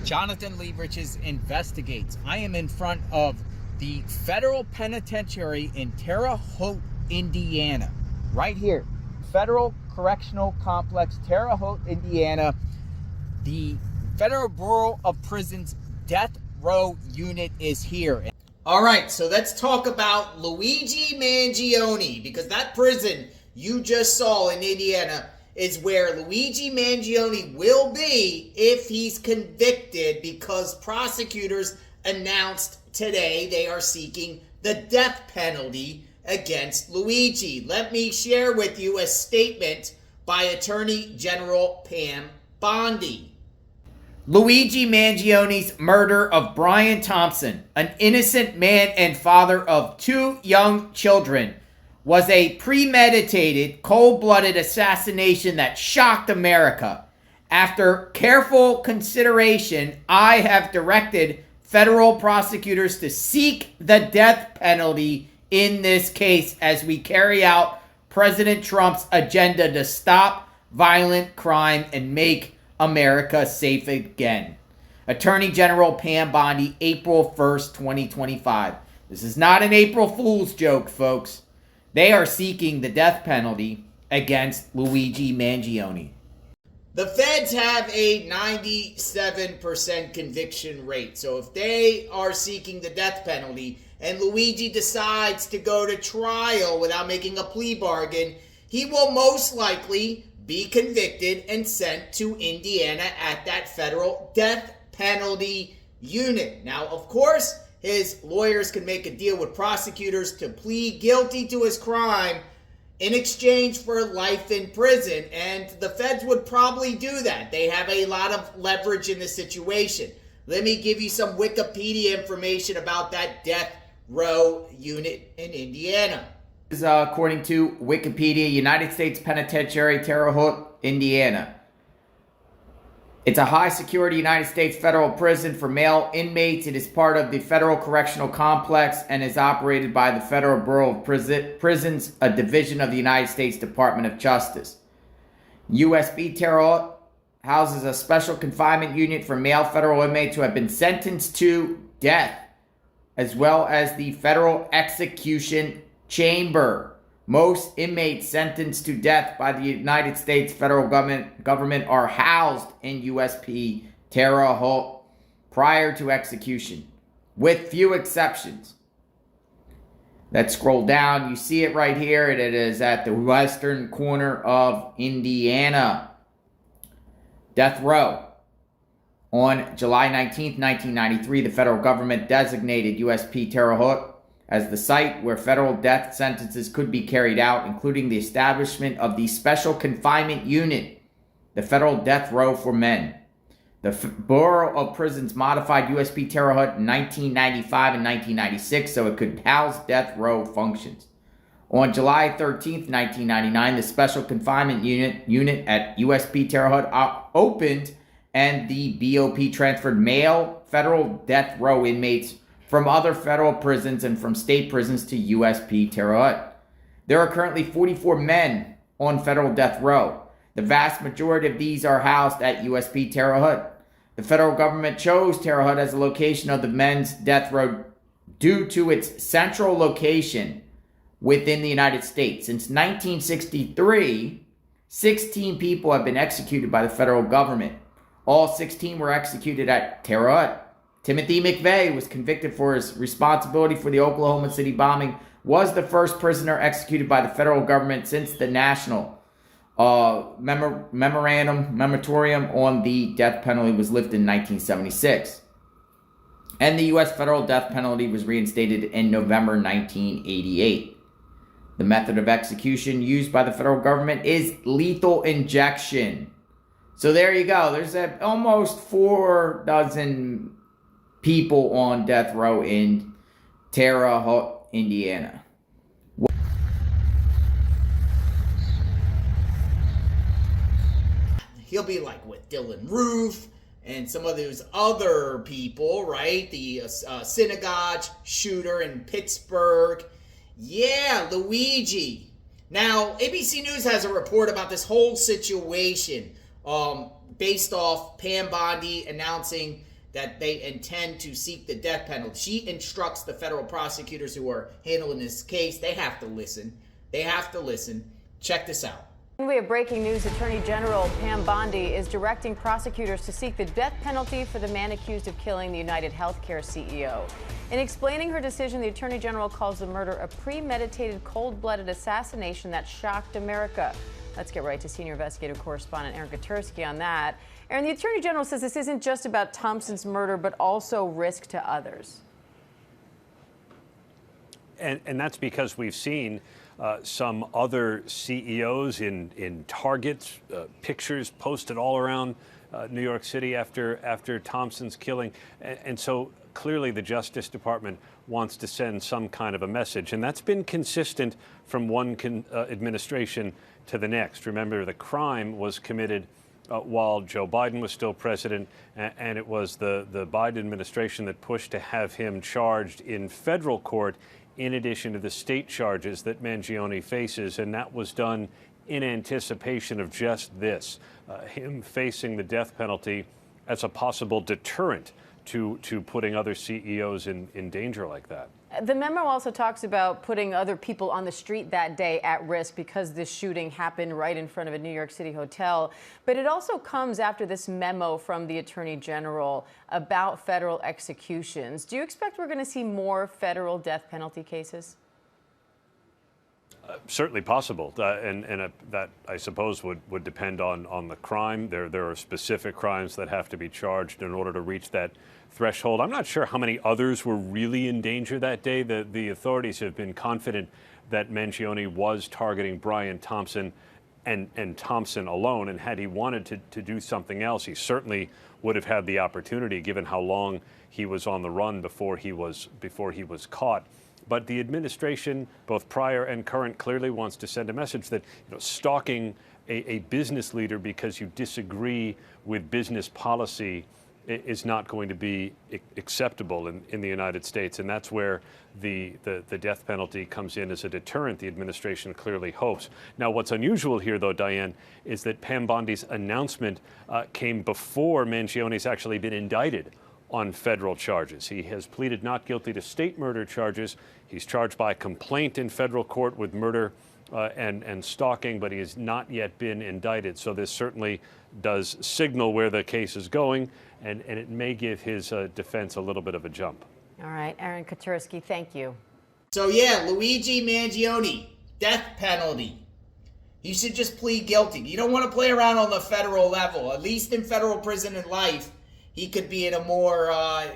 Jonathan Lee Riches investigates. I am in front of the federal penitentiary in Terre Haute, Indiana. Right here. Federal Correctional Complex, Terre Haute, Indiana. The Federal Bureau of Prisons Death Row Unit is here. All right, so let's talk about Luigi Mangione, because that prison you just saw in Indiana is where Luigi Mangione will be if he's convicted, because prosecutors announced today they are seeking the death penalty against Luigi. Let me share with you a statement by Attorney General Pam Bondi. Luigi Mangione's murder of Brian Thompson, an innocent man and father of 2 young children, was a premeditated, cold-blooded assassination that shocked America. After careful consideration, I have directed federal prosecutors to seek the death penalty in this case as we carry out President Trump's agenda to stop violent crime and make America safe again. Attorney General Pam Bondi, April 1st, 2025. This is not an April Fool's joke, folks. They are seeking the death penalty against Luigi Mangione. The feds have a 97% conviction rate. So if they are seeking the death penalty and Luigi decides to go to trial without making a plea bargain, he will most likely be convicted and sent to Indiana at that federal death penalty unit. Now, of course, his lawyers can make a deal with prosecutors to plead guilty to his crime in exchange for life in prison, and the feds would probably do that. They have a lot of leverage in this situation. Let me give you some Wikipedia information about that death row unit in Indiana. This is according to Wikipedia, United States Penitentiary, Terre Haute, Indiana. It's a high-security United States federal prison for male inmates. It is part of the Federal Correctional Complex and is operated by the Federal Bureau of Prisons, a division of the United States Department of Justice. USB Terre Haute houses a special confinement unit for male federal inmates who have been sentenced to death, as well as the Federal Execution Chamber. Most inmates sentenced to death by the United States federal government are housed in USP Terre Haute prior to execution, with few exceptions. Let's scroll down. You see it right here. It is at the western corner of Indiana. Death row. On July 19th, 1993, the federal government designated USP Terre Haute as the site where federal death sentences could be carried out, including the establishment of the Special Confinement Unit, the Federal Death Row for Men. The Bureau of Prisons modified USP Terre Haute in 1995 and 1996 so it could house death row functions. On July 13th, 1999, the Special Confinement Unit at USP Terre Haute opened, and the BOP transferred male federal death row inmates from other federal prisons and from state prisons to USP Terre Haute. There are currently 44 men on federal death row. The vast majority of these are housed at USP Terre Haute. The federal government chose Terre Haute as the location of the men's death row due to its central location within the United States. Since 1963, 16 people have been executed by the federal government. All 16 were executed at Terre Haute. Timothy McVeigh was convicted for his responsibility for the Oklahoma City bombing, was the first prisoner executed by the federal government since the national moratorium on the death penalty was lifted in 1976. And the U.S. federal death penalty was reinstated in November 1988. The method of execution used by the federal government is lethal injection. So there you go. There's almost 4 dozen people on death row in Terre Haute, Indiana. He'll be like with Dylan Roof and some of those other people, right? The synagogue shooter in Pittsburgh. Yeah, Luigi. Now, ABC News has a report about this whole situation based off Pam Bondi announcing that they intend to seek the death penalty. She instructs the federal prosecutors who are handling this case. They have to listen. They have to listen. Check this out. We have breaking news. Attorney General Pam Bondi is directing prosecutors to seek the death penalty for the man accused of killing the Unitedhealthcare CEO. In explaining her decision, the Attorney General calls the murder a premeditated, cold-blooded assassination that shocked America. Let's get right to senior investigative correspondent Aaron Katersky on that. Aaron, the Attorney General says this isn't just about Thompson's murder, but also risk to others. And that's because we've seen some other CEOs in Targets, pictures posted all around New York City after Thompson's killing. And so clearly the Justice Department wants to send some kind of a message. And that's been consistent from one administration to the next. Remember, the crime was committed while Joe Biden was still president, and it was the Biden administration that pushed to have him charged in federal court in addition to the state charges that Mangione faces, and that was done in anticipation of just this, him facing the death penalty as a possible deterrent to putting other CEOs in danger like that. The memo also talks about putting other people on the street that day at risk because this shooting happened right in front of a New York City hotel. But it also comes after this memo from the Attorney General about federal executions. Do you expect we're going to see more federal death penalty cases? Certainly possible, and that I suppose would depend on the crime. There are specific crimes that have to be charged in order to reach that threshold. I'm not sure how many others were really in danger that day. The authorities have been confident that Mangione was targeting Brian Thompson and Thompson alone, and had he wanted to do something else, he certainly would have had the opportunity, given how long he was on the run before he was caught. But the administration, both prior and current, clearly wants to send a message that stalking a business leader because you disagree with business policy is not going to be acceptable in the United States. And that's where the death penalty comes in as a deterrent, the administration clearly hopes. Now, what's unusual here, though, Diane, is that Pam Bondi's announcement came before Mangione's actually been indicted on federal charges. He has pleaded not guilty to state murder charges. He's charged by complaint in federal court with murder and stalking, but he has not yet been indicted. So this certainly does signal where the case is going, and it may give his defense a little bit of a jump. All right, Aaron Katersky, thank you. So yeah, Luigi Mangione, death penalty. He should just plead guilty. You don't want to play around on the federal level. At least in federal prison in life, he could be in a more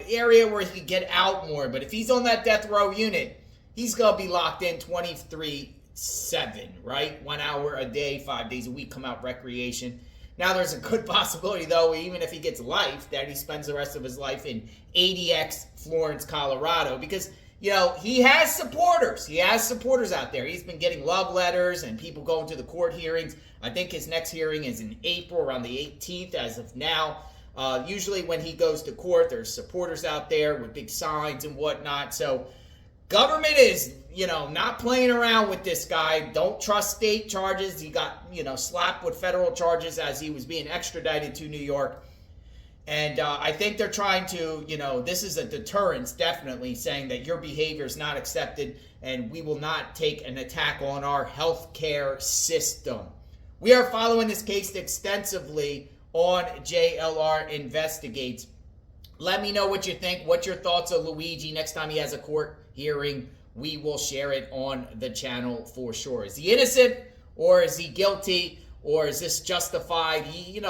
area where he could get out more. But if he's on that death row unit, he's going to be locked in 23/7, right? 1 hour a day, 5 days a week, come out recreation. Now, there's a good possibility, though, even if he gets life, that he spends the rest of his life in ADX Florence, Colorado, because, he has supporters. He has supporters out there. He's been getting love letters and people going to the court hearings. I think his next hearing is in April, around the 18th as of now. Usually when he goes to court, there's supporters out there with big signs and whatnot. So government is, not playing around with this guy. Don't trust state charges. He got, slapped with federal charges as he was being extradited to New York. And I think they're trying to, this is a deterrence, definitely, saying that your behavior is not accepted and we will not take an attack on our healthcare system. We are following this case extensively on JLR Investigates. Let me know what you think. What's your thoughts of Luigi? Next time he has a court hearing, we will share it on the channel for sure. Is he innocent or is he guilty or is this justified?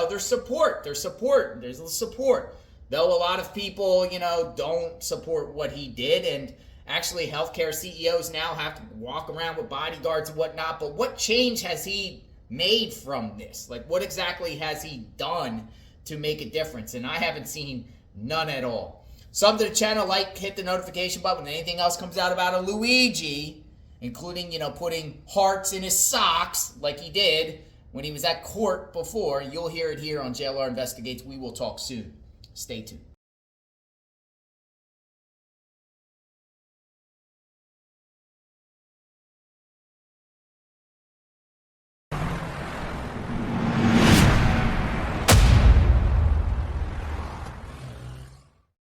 There's support. There's support. Though a lot of people, don't support what he did. And actually, healthcare CEOs now have to walk around with bodyguards and whatnot. But what change has he made from this? Like, what exactly has he done to make a difference? And I haven't seen none at all. Sub to the channel, hit the notification button when anything else comes out about a Luigi, including, putting hearts in his socks like he did when he was at court before. You'll hear it here on JLR Investigates. We will talk soon. Stay tuned.